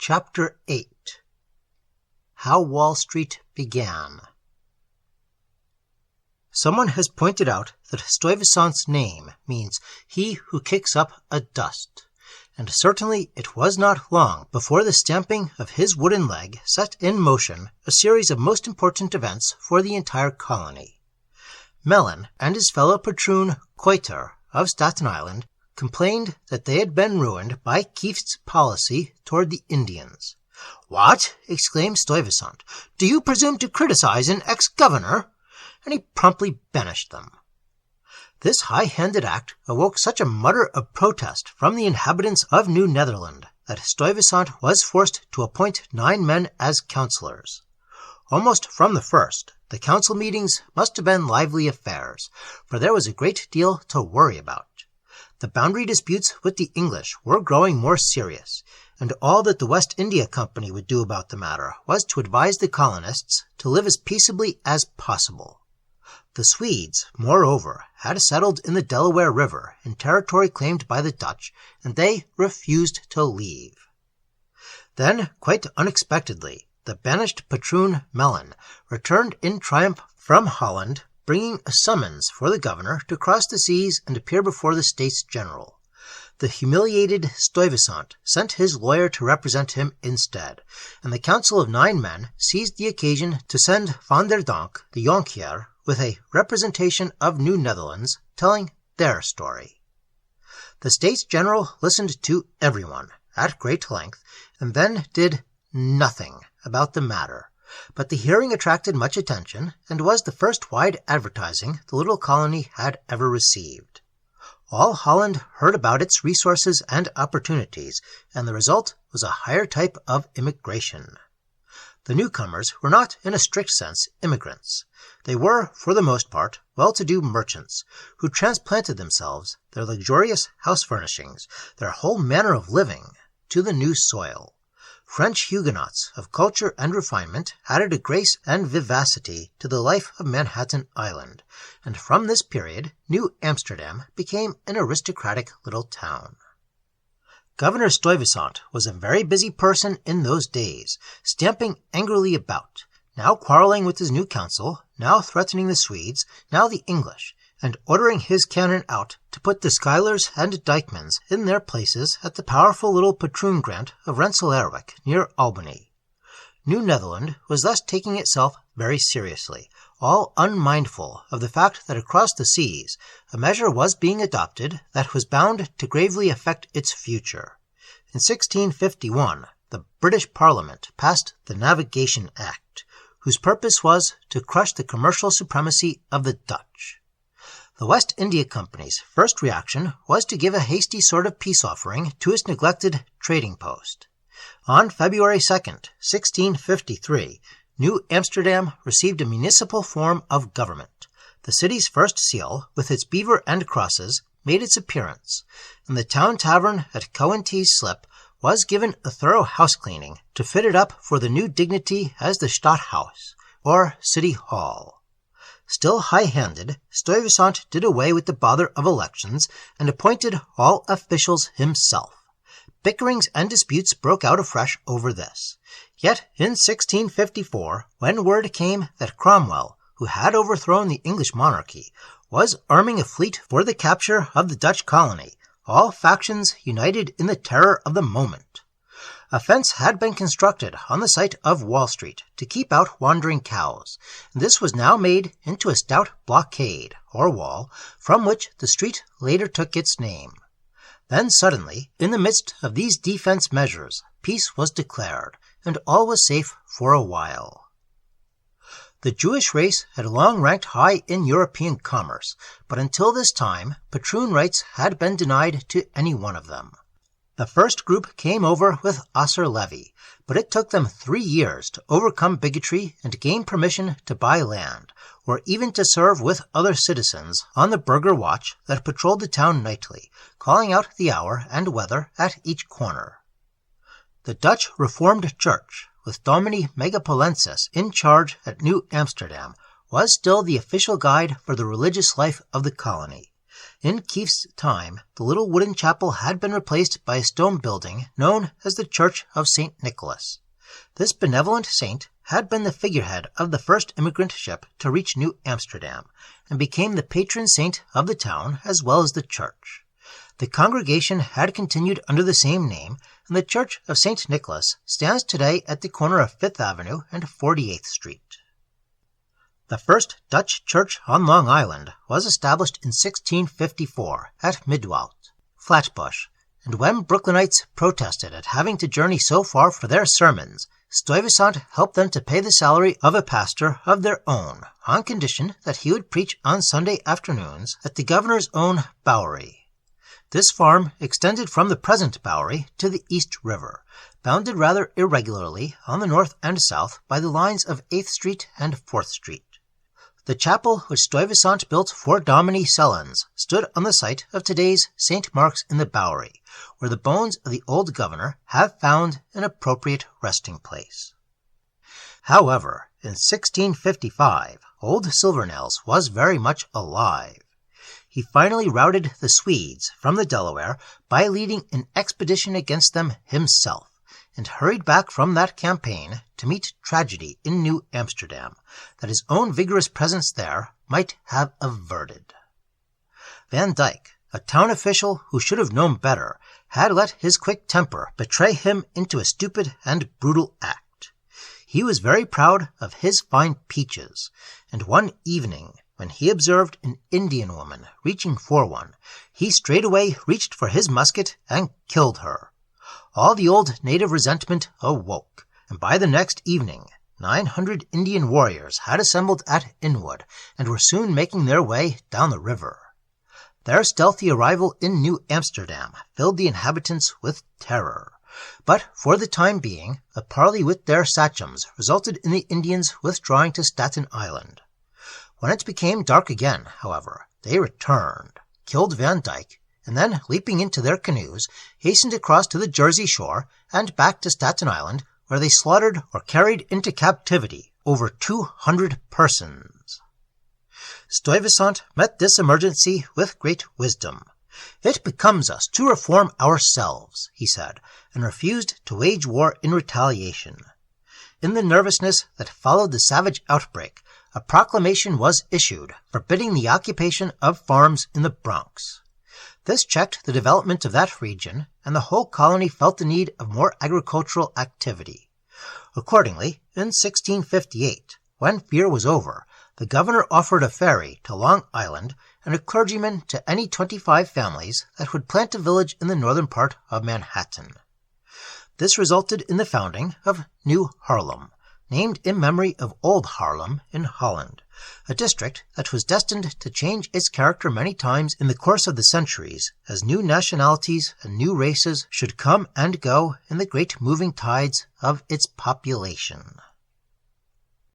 Chapter 8. How Wall Street Began. Someone has pointed out that Stuyvesant's name means he who kicks up a dust, and certainly it was not long before the stamping of his wooden leg set in motion a series of most important events for the entire colony. Melyn and his fellow patroon Kuyter of Staten Island complained that they had been ruined by Kieft's policy toward the Indians. "What?" exclaimed Stuyvesant. "Do you presume to criticize an ex-governor?" And he promptly banished them. This high-handed act awoke such a mutter of protest from the inhabitants of New Netherland that Stuyvesant was forced to appoint 9 men as councillors. Almost from the first, the council meetings must have been lively affairs, for there was a great deal to worry about. The boundary disputes with the English were growing more serious, and all that the West India Company would do about the matter was to advise the colonists to live as peaceably as possible. The Swedes, moreover, had settled in the Delaware River in territory claimed by the Dutch, and they refused to leave. Then, quite unexpectedly, the banished patroon Melyn returned in triumph from Holland, bringing a summons for the governor to cross the seas and appear before the States General. The humiliated Stuyvesant sent his lawyer to represent him instead, and the council of 9 men seized the occasion to send Van der Donck, the Jonkheer, with a representation of New Netherlands, telling their story. The States General listened to everyone at great length, and then did nothing about the matter. But the hearing attracted much attention, and was the first wide advertising the little colony had ever received. All Holland heard about its resources and opportunities, and the result was a higher type of immigration. The newcomers were not in a strict sense immigrants. They were, for the most part, well-to-do merchants, who transplanted themselves, their luxurious house furnishings, their whole manner of living, to the new soil. French Huguenots of culture and refinement added a grace and vivacity to the life of Manna-Hatin Island, and from this period New Amsterdam became an aristocratic little town. Governor Stuyvesant was a very busy person in those days, stamping angrily about, now quarreling with his new council, now threatening the Swedes, now the English, and ordering his cannon out to put the Schuylers and Dyckmans in their places at the powerful little patroon grant of Rensselaerswyck near Albany. New Netherland was thus taking itself very seriously, all unmindful of the fact that across the seas a measure was being adopted that was bound to gravely affect its future. In 1651, the British Parliament passed the Navigation Act, whose purpose was to crush the commercial supremacy of the Dutch. The West India Company's first reaction was to give a hasty sort of peace offering to its neglected trading post. On February 2nd, 1653, New Amsterdam received a municipal form of government. The city's first seal, with its beaver and crosses, made its appearance, and the town tavern at Coenties Slip was given a thorough house-cleaning to fit it up for the new dignity as the Stadthaus, or City Hall. Still high-handed, Stuyvesant did away with the bother of elections and appointed all officials himself. Bickerings and disputes broke out afresh over this. Yet in 1654, when word came that Cromwell, who had overthrown the English monarchy, was arming a fleet for the capture of the Dutch colony, all factions united in the terror of the moment. A fence had been constructed on the site of Wall Street to keep out wandering cows, and this was now made into a stout blockade, or wall, from which the street later took its name. Then suddenly, in the midst of these defense measures, peace was declared, and all was safe for a while. The Jewish race had long ranked high in European commerce, but until this time, patroon rights had been denied to any one of them. The first group came over with Osser levy, but it took them 3 years to overcome bigotry and gain permission to buy land, or even to serve with other citizens on the burgher watch that patrolled the town nightly, calling out the hour and weather at each corner. The Dutch Reformed Church, with Domini Megapolensis in charge at New Amsterdam, was still the official guide for the religious life of the colony. In Kief's time, the little wooden chapel had been replaced by a stone building known as the Church of St. Nicholas. This benevolent saint had been the figurehead of the first immigrant ship to reach New Amsterdam, and became the patron saint of the town as well as the church. The congregation had continued under the same name, and the Church of St. Nicholas stands today at the corner of 5th Avenue and 48th Street. The first Dutch church on Long Island was established in 1654 at Midwalt, Flatbush, and when Brooklynites protested at having to journey so far for their sermons, Stuyvesant helped them to pay the salary of a pastor of their own, on condition that he would preach on Sunday afternoons at the governor's own Bowery. This farm extended from the present Bowery to the East River, bounded rather irregularly on the north and south by the lines of 8th Street and 4th Street. The chapel which Stuyvesant built for Dominie Sellens stood on the site of today's St. Mark's in the Bowery, where the bones of the old governor have found an appropriate resting place. However, in 1655, old Silvernails was very much alive. He finally routed the Swedes from the Delaware by leading an expedition against them himself, and hurried back from that campaign to meet tragedy in New Amsterdam that his own vigorous presence there might have averted. Van Dyck, a town official who should have known better, had let his quick temper betray him into a stupid and brutal act. He was very proud of his fine peaches, and one evening, when he observed an Indian woman reaching for one, he straightway reached for his musket and killed her. All the old native resentment awoke, and by the next evening 900 Indian warriors had assembled at Inwood, and were soon making their way down the river. Their stealthy arrival in New Amsterdam filled the inhabitants with terror, but for the time being a parley with their sachems resulted in the Indians withdrawing to Staten Island. When it became dark again, however, they returned, killed Van Dyck, and then, leaping into their canoes, hastened across to the Jersey shore and back to Staten Island, where they slaughtered or carried into captivity over 200 persons. Stuyvesant met this emergency with great wisdom. "It becomes us to reform ourselves," he said, and refused to wage war in retaliation. In the nervousness that followed the savage outbreak, a proclamation was issued forbidding the occupation of farms in the Bronx. This checked the development of that region, and the whole colony felt the need of more agricultural activity. Accordingly, in 1658, when fear was over, the governor offered a ferry to Long Island and a clergyman to any 25 families that would plant a village in the northern part of Manna-Hatin. This resulted in the founding of New Harlem, named in memory of Old Harlem in Holland, a district that was destined to change its character many times in the course of the centuries, as new nationalities and new races should come and go in the great moving tides of its population.